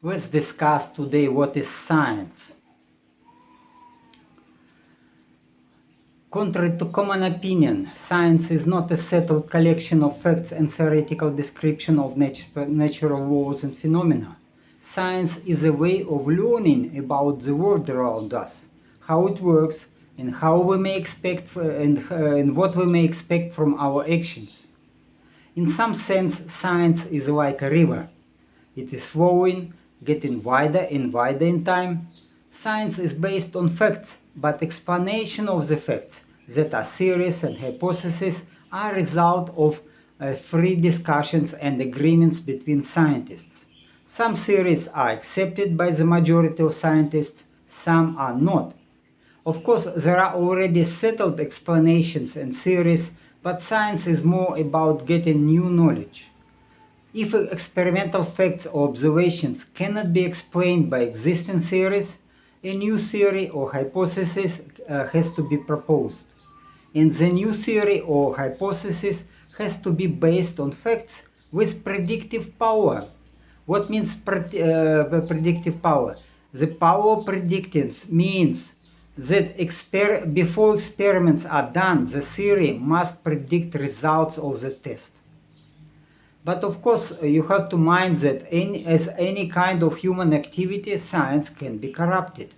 Let's discuss today what is science. Contrary to common opinion, science is not a settled collection of facts and theoretical description of natural laws and phenomena. Science is a way of learning about the world around us, how it works, and how we may expect and what we may expect from our actions. In some sense, science is like a river. It is flowing, getting wider and wider in time. Science is based on facts, but explanation of the facts, that are theories and hypotheses, are a result of free discussions and agreements between scientists. Some theories are accepted by the majority of scientists, some are not. Of course, there are already settled explanations and theories, but science is more about getting new knowledge. If experimental facts or observations cannot be explained by existing theories, a new theory or hypothesis has to be proposed. And the new theory or hypothesis has to be based on facts with predictive power. What means predictive power? The power of predicting means that before experiments are done, the theory must predict results of the test. But of course, you have to mind that as any kind of human activity, science can be corrupted.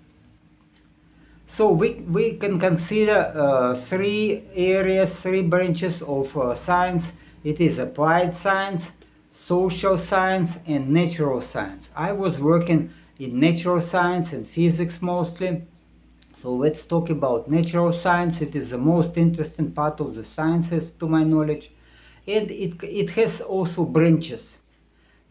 So we can consider three areas, three branches of science. It is applied science, social science, and natural science. I was working in natural science and physics mostly. So let's talk about natural science. It is the most interesting part of the sciences to my knowledge. And it has also branches.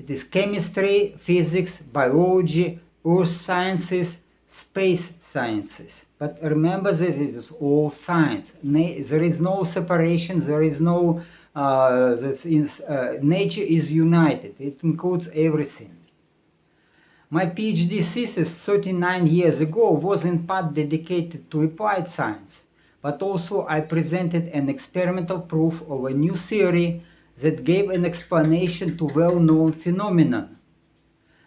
It is chemistry, physics, biology, earth sciences, space sciences. But remember that it is all science. There is no separation, there is no, nature is united. It includes everything. My PhD thesis 39 years ago was in part dedicated to applied science, but also I presented an experimental proof of a new theory that gave an explanation to well-known phenomenon.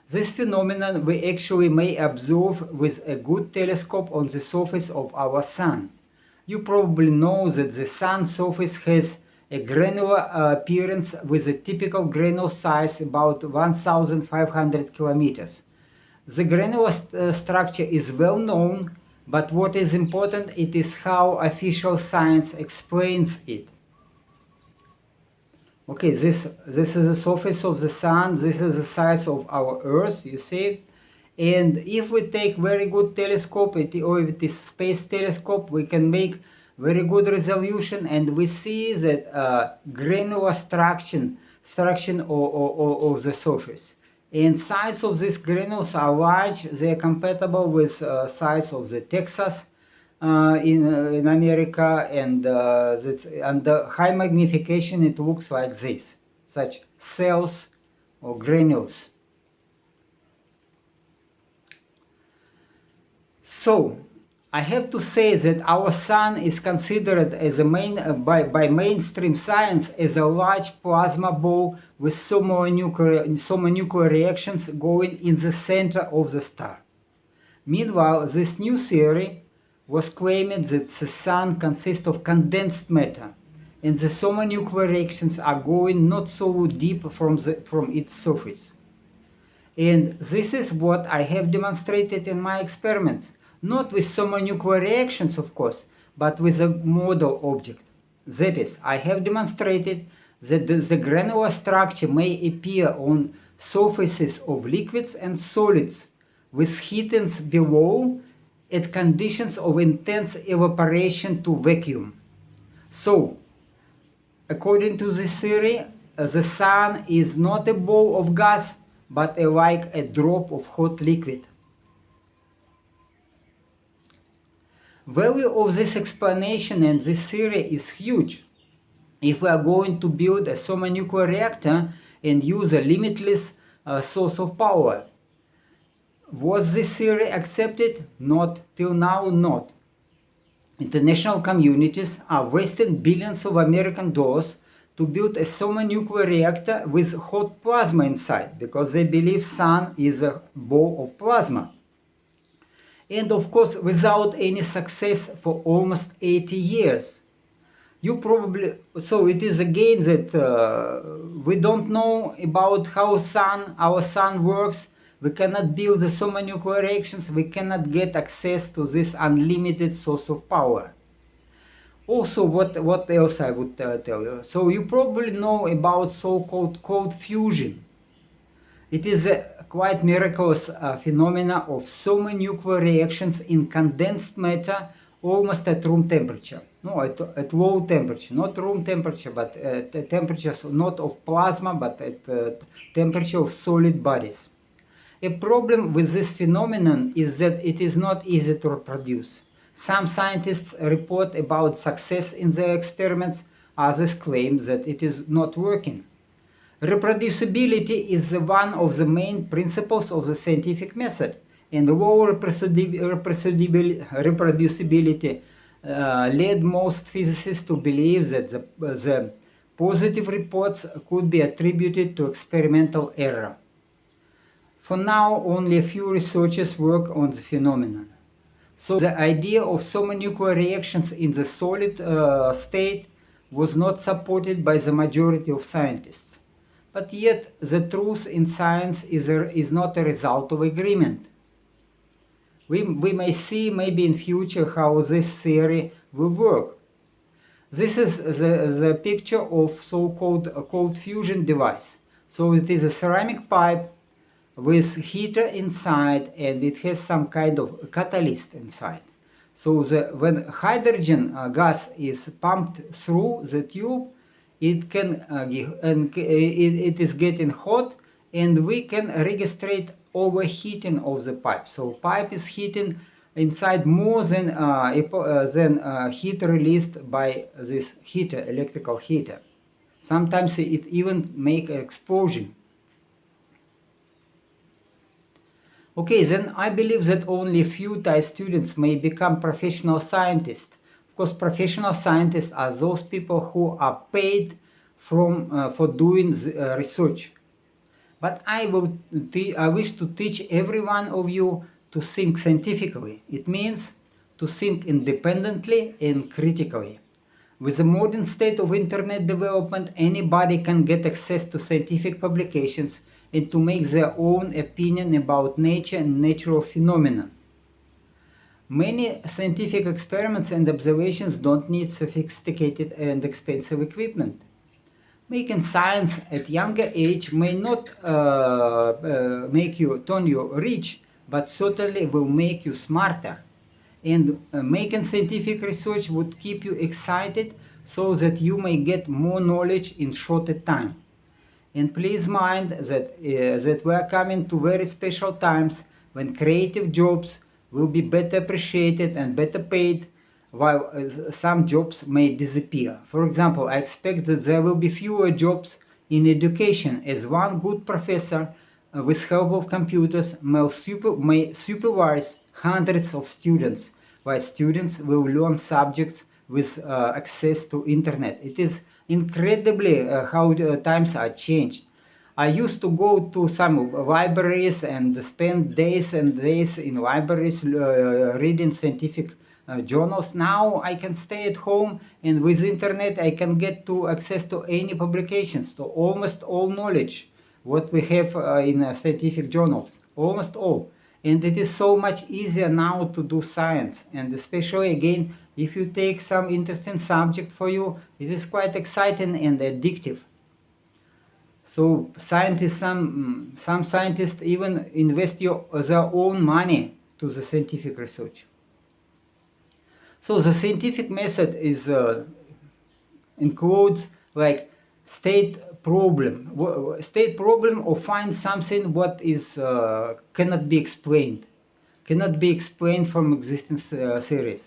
This phenomenon we actually may observe with a good telescope on the surface of our Sun. You probably know that the Sun's surface has a granular appearance with a typical granule size about 1,500 kilometers. The granular structure is well known, but what is important it is how official science explains it. Okay, this is the surface of the Sun, this is the size of our Earth, you see. And if we take very good telescope, or if it is space telescope, we can make very good resolution, and we see that granular structure of the surface. And size of these granules are large. They are compatible with size of the Texas in America, and under high magnification it looks like this, such cells or granules. So I have to say that our Sun is considered as a by mainstream science as a large plasma ball with thermonuclear reactions going in the center of the star. Meanwhile, this new theory was claiming that the Sun consists of condensed matter, and the thermonuclear reactions are going not so deep from its surface. And this is what I have demonstrated in my experiments. Not with thermonuclear reactions, of course, but with a model object. That is, I have demonstrated that the granular structure may appear on surfaces of liquids and solids, with heatings below at conditions of intense evaporation to vacuum. So, according to this theory, the Sun is not a ball of gas, but like a drop of hot liquid. Value of this explanation and this theory is huge. If we are going to build a thermonuclear reactor and use a limitless source of power. Was this theory accepted? Not till now, not. International communities are wasting billions of American dollars to build a thermonuclear reactor with hot plasma inside, because they believe sun is a ball of plasma. And of course, without any success for almost 80 years. You probably, so it is again that we don't know about how our sun works. We cannot build the thermonuclear reactions. We cannot get access to this unlimited source of power. Also, what else I would tell you? So you probably know about so-called cold fusion. It is a quite miraculous phenomena of thermonuclear reactions in condensed matter almost at room temperature. No, at low temperature, not room temperature, but at temperatures not of plasma, but at temperature of solid bodies. A problem with this phenomenon is that it is not easy to reproduce. Some scientists report about success in their experiments, others claim that it is not working. Reproducibility is one of the main principles of the scientific method, and low reproducibility led most physicists to believe that the positive reports could be attributed to experimental error. For now, only a few researchers work on the phenomenon. So the idea of thermonuclear reactions in the solid state was not supported by the majority of scientists. But yet, the truth in science is not a result of agreement. We may see maybe in future how this theory will work. This is the picture of so-called cold fusion device. So it is a ceramic pipe with heater inside, and it has some kind of catalyst inside. So when hydrogen gas is pumped through the tube, it is getting hot, and we can register overheating of the pipe. So pipe is heating inside more than heat released by this heater, electrical heater. Sometimes it even make an explosion. Okay, then I believe that only a few Thai students may become professional scientists. Of course, professional scientists are those people who are paid for doing research. But I wish to teach every one of you to think scientifically. It means to think independently and critically. With the modern state of internet development, anybody can get access to scientific publications and to make their own opinion about nature and natural phenomena. Many scientific experiments and observations don't need sophisticated and expensive equipment. Making science at younger age may not turn you rich, but certainly will make you smarter. And making scientific research would keep you excited so that you may get more knowledge in shorter time. And please mind that we are coming to very special times when creative jobs will be better appreciated and better paid, while some jobs may disappear. For example, I expect that there will be fewer jobs in education, as one good professor with help of computers may supervise hundreds of students, while students will learn subjects with access to internet. It is incredibly how times are changed. I used to go to some libraries and spend days and days in libraries reading scientific journals. Now I can stay at home, and with internet I can get to access to any publications, to almost all knowledge what we have in scientific journals, almost all. And it is so much easier now to do science, and especially again if you take some interesting subject for you, it is quite exciting and addictive. So scientists, some scientists even invest their own money to the scientific research. So the scientific method is includes like state problem or find something what is cannot be explained from existing theories.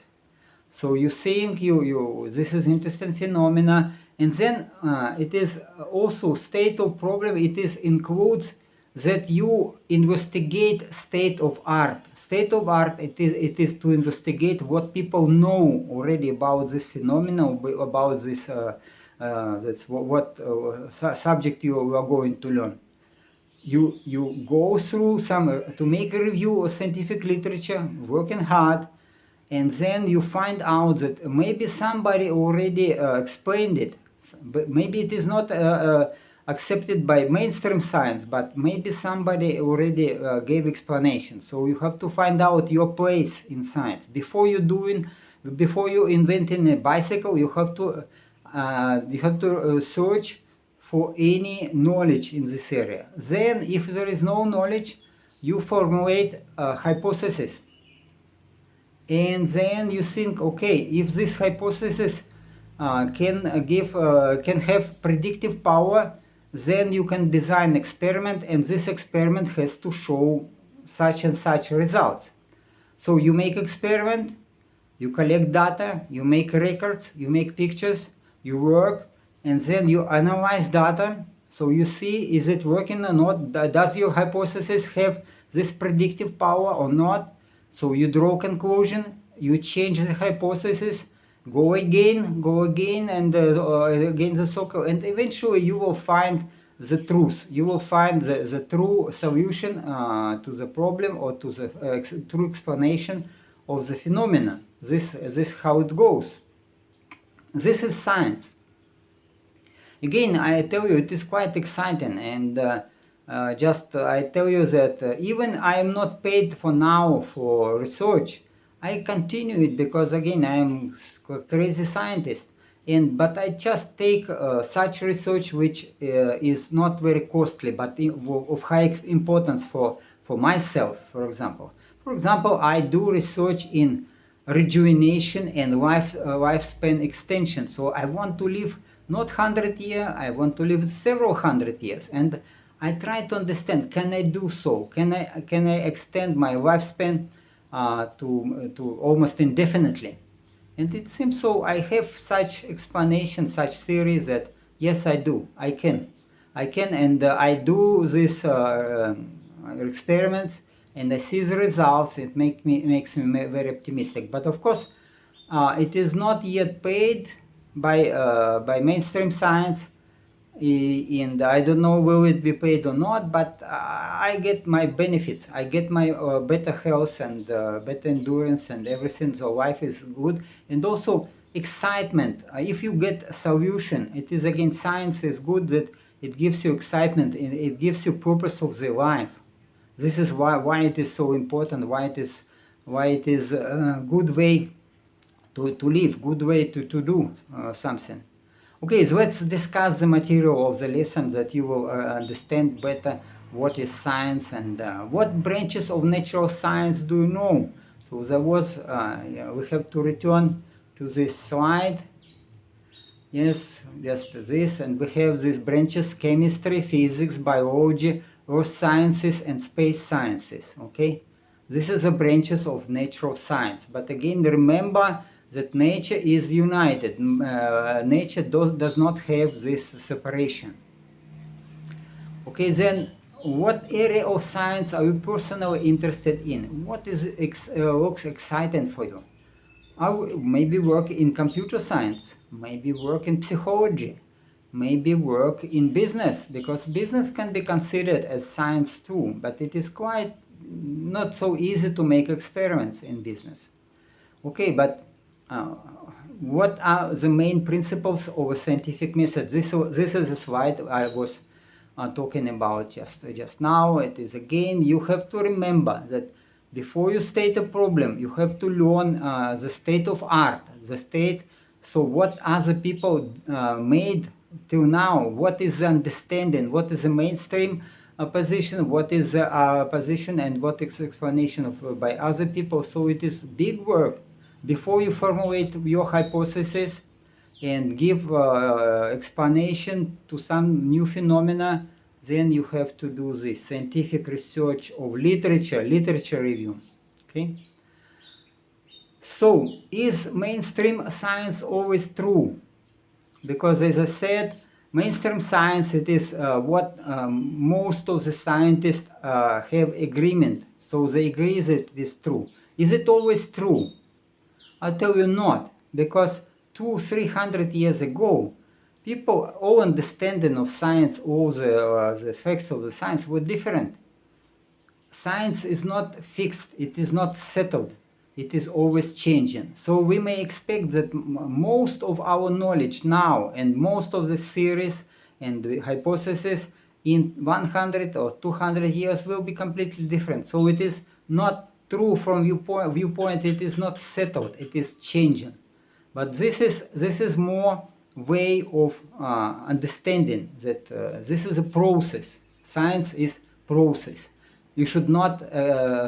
So you think this is interesting phenomena, and then it is also state of problem. It includes that you investigate state of art. State of art, it is to investigate what people know already about this phenomenon, about this That's what subject you are going to learn. You go through some to make a review of scientific literature, working hard, and then you find out that maybe somebody already explained it, but maybe it is not accepted by mainstream science, but maybe somebody already gave explanation. So you have to find out your place in science before you inventing a bicycle. You have to search for any knowledge in this area. Then, if there is no knowledge, you formulate a hypothesis, and then you think, okay, if this hypothesis can have predictive power, then you can design experiment, and this experiment has to show such and such results. So you make experiment, you collect data, you make records, you make pictures, you work, and then you analyze data. So you see, is it working or not? Does your hypothesis have this predictive power or not? So you draw conclusion, you change the hypothesis, go again, and again the circle, and eventually you will find the truth. You will find the true solution to the problem, or to the true explanation of the phenomena. This how it goes. This is science. Again, I tell you, it is quite exciting, and I tell you that even I am not paid for now for research. I continue it because again I am a crazy scientist, but I just take such research which is not very costly, but of high importance for myself. For example, I do research in rejuvenation and lifespan extension. So I want to live not 100 years, I want to live several hundred years, and I try to understand, can I do so? Can I extend my lifespan to almost indefinitely? And it seems so. I have such explanation, such theories that yes, I do. I can, and I do these experiments, and I see the results. It makes me very optimistic. But of course, it is not yet paid by mainstream science, and I don't know will it be paid or not. But I get my benefits. I get my better health and better endurance and everything. So life is good, and also excitement. If you get a solution, it is again, science is good that it gives you excitement, and it gives you purpose of the life. This is why it is so important, why it is a good way to live, good way to do something. Okay, so let's discuss the material of the lesson, that you will understand better what is science and what branches of natural science do you know. So there was, we have to return to this slide. Yes, just this, and we have these branches: chemistry, physics, biology, earth sciences, and space sciences. Okay, this is the branches of natural science. But again, remember that nature is united. Nature does not have this separation. Okay, then what area of science are you personally interested in? What looks exciting for you? Maybe work in computer science, maybe work in psychology, maybe work in business, because business can be considered as science too, but it is quite not so easy to make experiments in business. Okay, but what are the main principles of a scientific method? This is a slide I was talking about just now. It is, again, you have to remember that before you state a problem, you have to learn the state of art, so what other people made till now, what is the understanding, what is the mainstream position, what is the position, and what is explanation of by other people. So it is big work. Before you formulate your hypothesis and give explanation to some new phenomena, then you have to do this scientific research of literature review. Okay. So, is mainstream science always true? Because, as I said, mainstream science, it is what most of the scientists have agreement. So they agree that it is true. Is it always true? I'll tell you not, because 200-300 years ago, people, all understanding of science, all the effects of the science were different. Science is not fixed, it is not settled, it is always changing. So we may expect that most of our knowledge now and most of the theories and the hypotheses in 100 or 200 years will be completely different. So it is not true from viewpoint, it is not settled, it is changing. But this is more way of understanding that this is a process. Science is process. You should not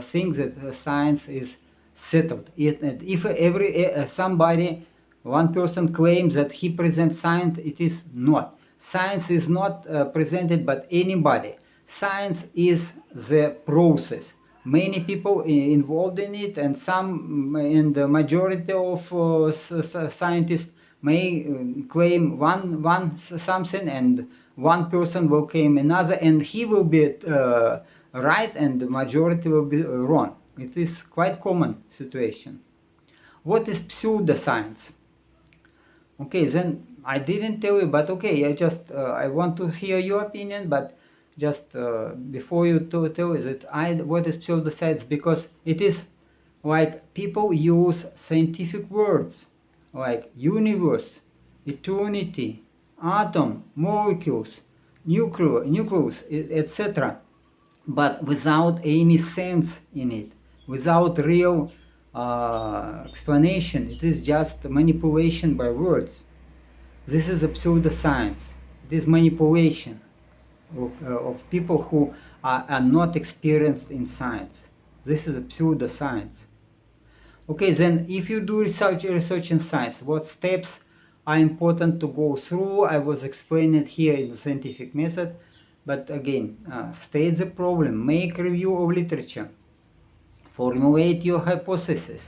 think that science is settled. If somebody, one person claims that he presents science, it is not. Science is not presented by anybody. Science is the process. Many people involved in it, and the majority of scientists may claim one something, and one person will claim another, and he will be right, and the majority will be wrong. It is quite common situation. What is pseudoscience? Okay, then I didn't tell you, but okay, I want to hear your opinion, but just before you tell you that what is pseudoscience, because it is like people use scientific words like universe, eternity, atom, molecules, nucleus, etc., but without any sense in it, without real explanation. It is just manipulation by words. This is a pseudoscience. It is manipulation of people who are not experienced in science. This is a pseudoscience. Okay, then if you do research in science, what steps are important to go through? I was explaining it here in the scientific method, but again, state the problem, make review of literature, formulate your hypothesis,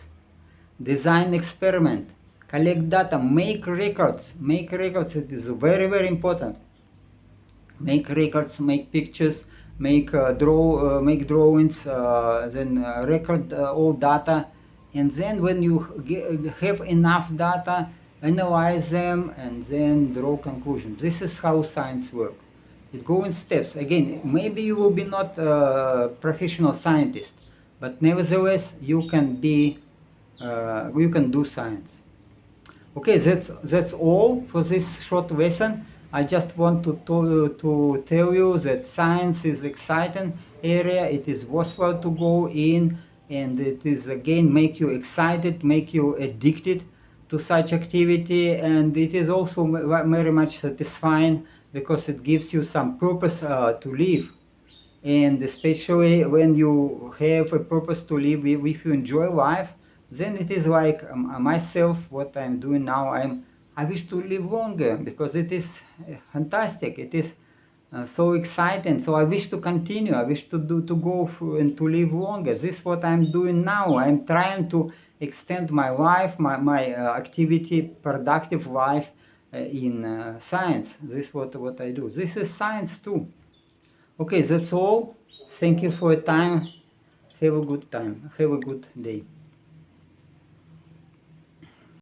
design experiment, collect data, make records. It is very, very important. Make records, make pictures, make drawings, then record all data, and then when you have enough data, analyze them and then draw conclusions. This is how science works. It goes in steps. Again, maybe you will be not a professional scientist, but nevertheless you can do science. Okay, that's all for this short lesson. I just want to tell you that science is exciting area. It is worthwhile to go in, and it is again make you excited, make you addicted to such activity, and it is also very much satisfying because it gives you some purpose to live. And especially when you have a purpose to live, if you enjoy life, then it is like myself, what I'm doing now. I wish to live longer because it is fantastic. It is so exciting. So I wish to continue. I wish to go through and to live longer. This is what I'm doing now. I'm trying to extend my life, my activity, productive life in science. This is what I do. This is science too. Okay, that's all. Thank you for your time. Have a good time. Have a good day.